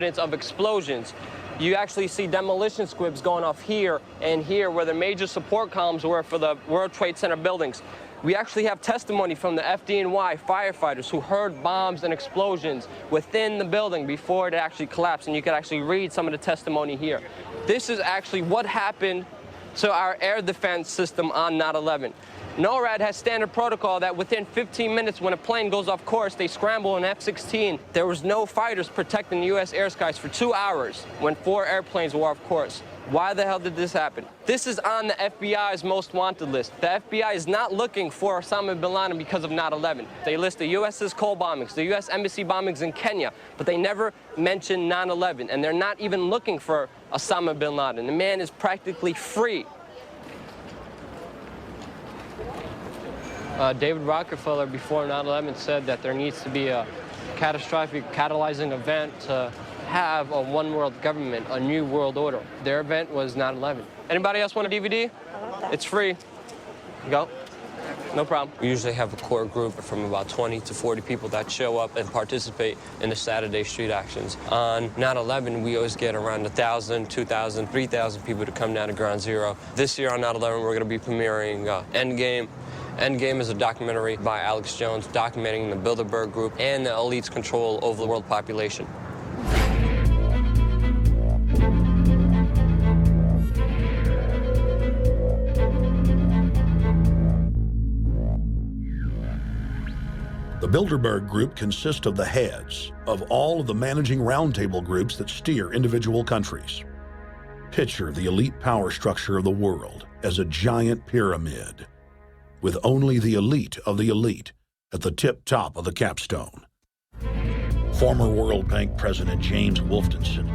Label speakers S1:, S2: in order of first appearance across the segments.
S1: evidence of explosions. You actually see demolition squibs going off here and here where the major support columns were for the World Trade Center buildings. We actually have testimony from the FDNY firefighters who heard bombs and explosions within the building before it actually collapsed, and you could actually read some of the testimony here. This is actually what happened to our air defense system on 9/11. NORAD has standard protocol that within 15 minutes when a plane goes off course, they scramble an F-16. There was no fighters protecting the U.S. air skies for 2 hours when 4 airplanes were off course. Why the hell did this happen? This is on the FBI's most wanted list. The FBI is not looking for Osama bin Laden because of 9/11. They list the U.S.'s Cole bombings, the U.S. Embassy bombings in Kenya, but they never mention 9/11, and they're not even looking for Osama bin Laden. The man is practically free. David Rockefeller, before 9/11, said that there needs to be a catastrophic catalyzing event to have a one-world government, a new world order. Their event was 9/11. Anybody else want a DVD? It's free. Go. No problem. We usually have a core group from about 20 to 40 people that show up and participate in the Saturday street actions. On 9/11, we always get around 1,000, 2,000, 3,000 people to come down to Ground Zero. This year on 9/11, we're going to be premiering Endgame. Endgame is a documentary by Alex Jones documenting the Bilderberg Group and the elite's control over the world population.
S2: The Bilderberg Group consists of the heads of all of the managing roundtable groups that steer individual countries. Picture the elite power structure of the world as a giant pyramid, with only the elite of the elite at the tip top of the capstone. Former World Bank President James Wolfensohn,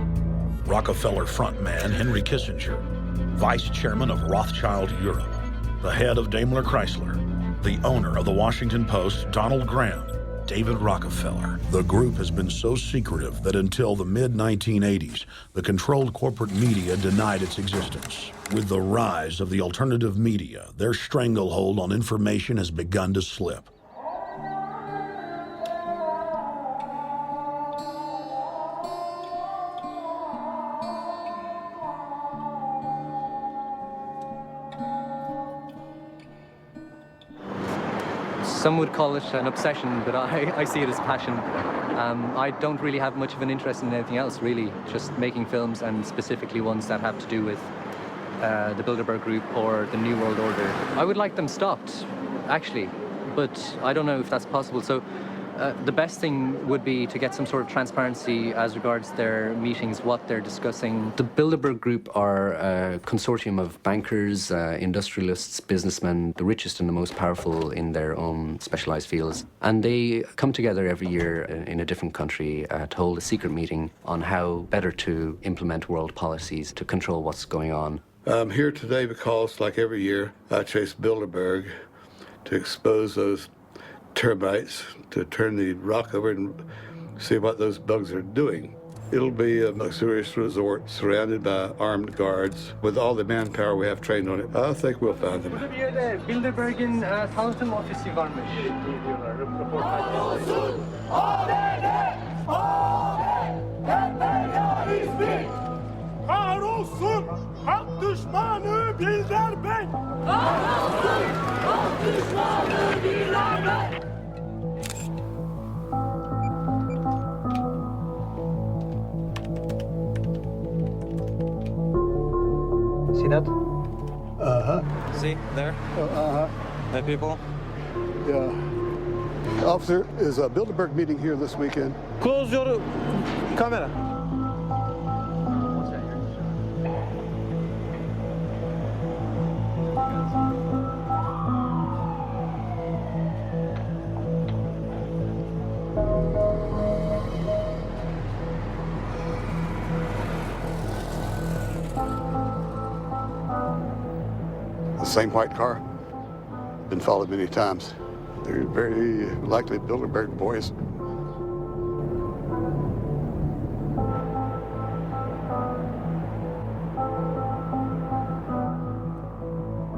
S2: Rockefeller frontman Henry Kissinger, Vice Chairman of Rothschild Europe, the head of Daimler Chrysler, the owner of the Washington Post, Donald Graham, David Rockefeller. The group has been so secretive that until the mid-1980s, the controlled corporate media denied its existence. With the rise of the alternative media, their stranglehold on information has begun to slip.
S3: Some would call it an obsession, but I see it as passion. I don't really have much of an interest in anything else, really. Just making films, and specifically ones that have to do with the Bilderberg Group or the New World Order. I would like them stopped, actually, but I don't know if that's possible. So the best thing would be to get some sort of transparency as regards their meetings, what they're discussing. The Bilderberg Group are a consortium of bankers, industrialists, businessmen, the richest and the most powerful in their own specialized fields. And they come together every year in a different country to hold a secret meeting on how better to implement world policies to control what's going on.
S4: I'm here today because, like every year, I chase Bilderberg to expose those termites, to turn the rock over and see what those bugs are doing. It'll be a luxurious resort surrounded by armed guards with all the manpower we have trained on it. I think we'll find them.
S3: Bilderberg'in tanıtım ofisi varmış diyorlar röportajda.
S5: Kahrolsun halk düşmanı Bilderberg! Kahrolsun halk düşmanı Bilderberg!
S3: See that?
S6: See, there? That people?
S7: Yeah. Officer, is a Bilderberg meeting here this weekend?
S6: Close your camera.
S7: The same white car? Been followed many times. They're very likely Bilderberg boys.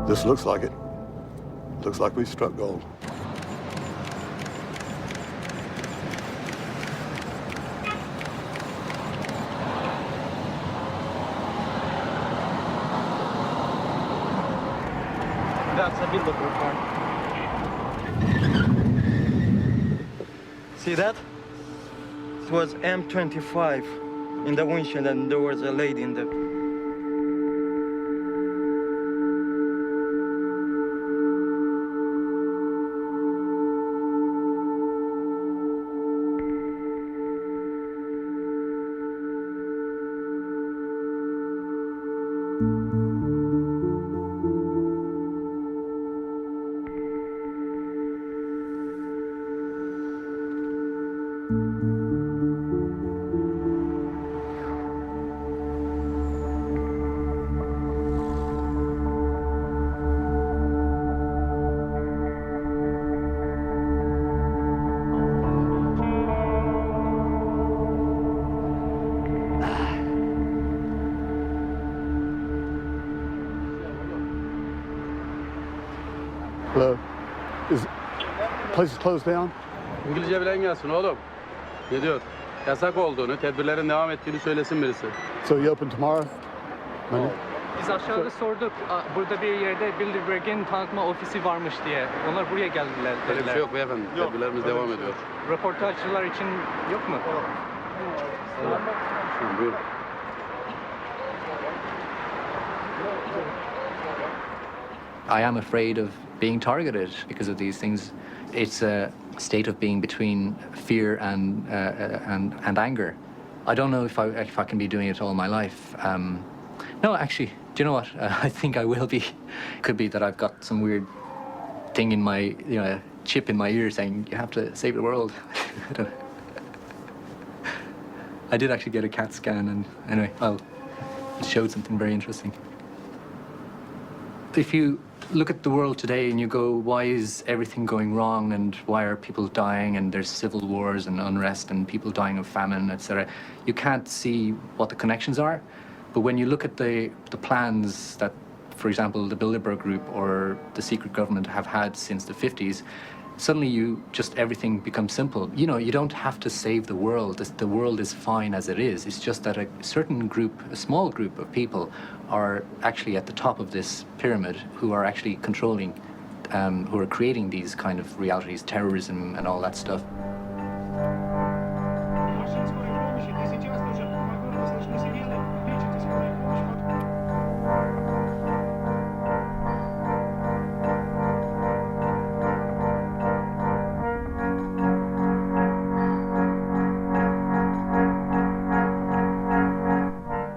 S7: This looks like it. Looks like we've struck gold.
S6: That's a Bilderberg car. See that? It was M25 in the windshield, and there was a lady in the...
S7: Hello. Is place is closed down?
S8: İngilizce bilen gelsin oğlum. Ne diyor? Yasak olduğunu, tedbirlerin devam ettiğini söylesin birisi.
S7: So you open tomorrow? Monday?
S3: Biz aşağıda sorduk. Burada bir yerde Bilderberg'in tanıtma ofisi varmış diye. Onlar buraya geldiler dediler.
S8: Böyle bir şey yok beyefendi. Tedbirlerimiz devam ediyor.
S3: Röportajcılar için yok mu?
S8: Buyurun.
S3: I am afraid of being targeted because of these things. It's a state of being between fear and anger. I don't know if I can be doing it all my life. No, actually, do you know what? I think I will be. Could be that I've got some weird thing in my, chip in my ear saying you have to save the world. I don't know. I did actually get a CAT scan, and anyway, it showed something very interesting. If you look at the world today and you go, why is everything going wrong, and why are people dying, and there's civil wars and unrest and people dying of famine, etc., you can't see what the connections are. But when you look at the plans that, for example, the Bilderberg Group or the secret government have had since the 50s, suddenly everything becomes simple. You don't have to save the world. The world is fine as it is. It's just that a certain group, a small group of people, are actually at the top of this pyramid who are actually controlling, who are creating these kind of realities, terrorism and all that stuff.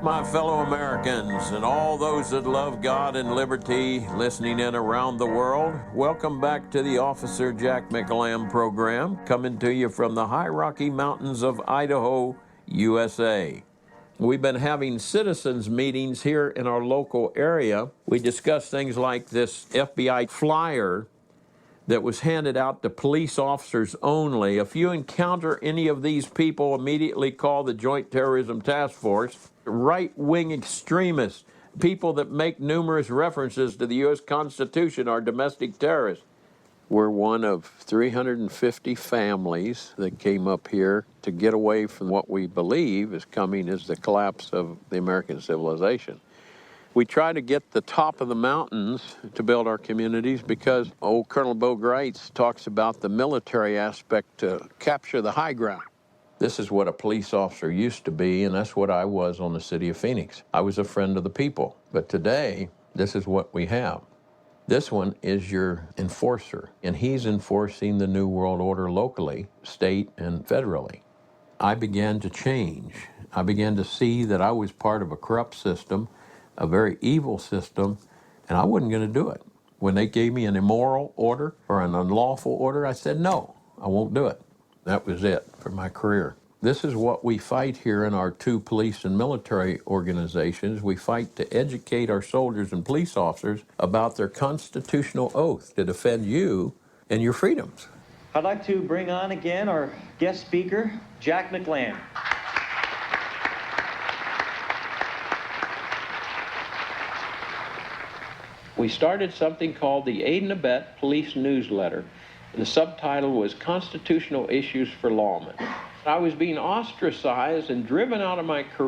S9: My fellow Americans and all those that love God and liberty listening in around the world, welcome back to the Officer Jack McLam program, coming to you from the high Rocky Mountains of Idaho, USA. We've been having citizens meetings here in our local area. We discuss things like this FBI flyer that was handed out to police officers only. If you encounter any of these people, immediately call the Joint Terrorism Task Force. Right-wing extremists, people that make numerous references to the U.S. Constitution, are domestic terrorists. We're one of 350 families that came up here to get away from what we believe is coming as the collapse of the American civilization. We try to get the top of the mountains to build our communities because old Colonel Bo Greitz talks about the military aspect to capture the high ground. This is what a police officer used to be, and that's what I was on the city of Phoenix. I was a friend of the people. But today, this is what we have. This one is your enforcer, and he's enforcing the New World Order locally, state, and federally. I began to change. I began to see that I was part of a corrupt system, a very evil system, and I wasn't going to do it. When they gave me an immoral order or an unlawful order, I said, no, I won't do it. That was it for my career. This is what we fight here in our two police and military organizations. We fight to educate our soldiers and police officers about their constitutional oath to defend you and your freedoms.
S10: I'd like to bring on again our guest speaker, Jack McLam.
S9: We started something called the Aid and Abet Police Newsletter. The subtitle was Constitutional Issues for Lawmen. I was being ostracized and driven out of my career.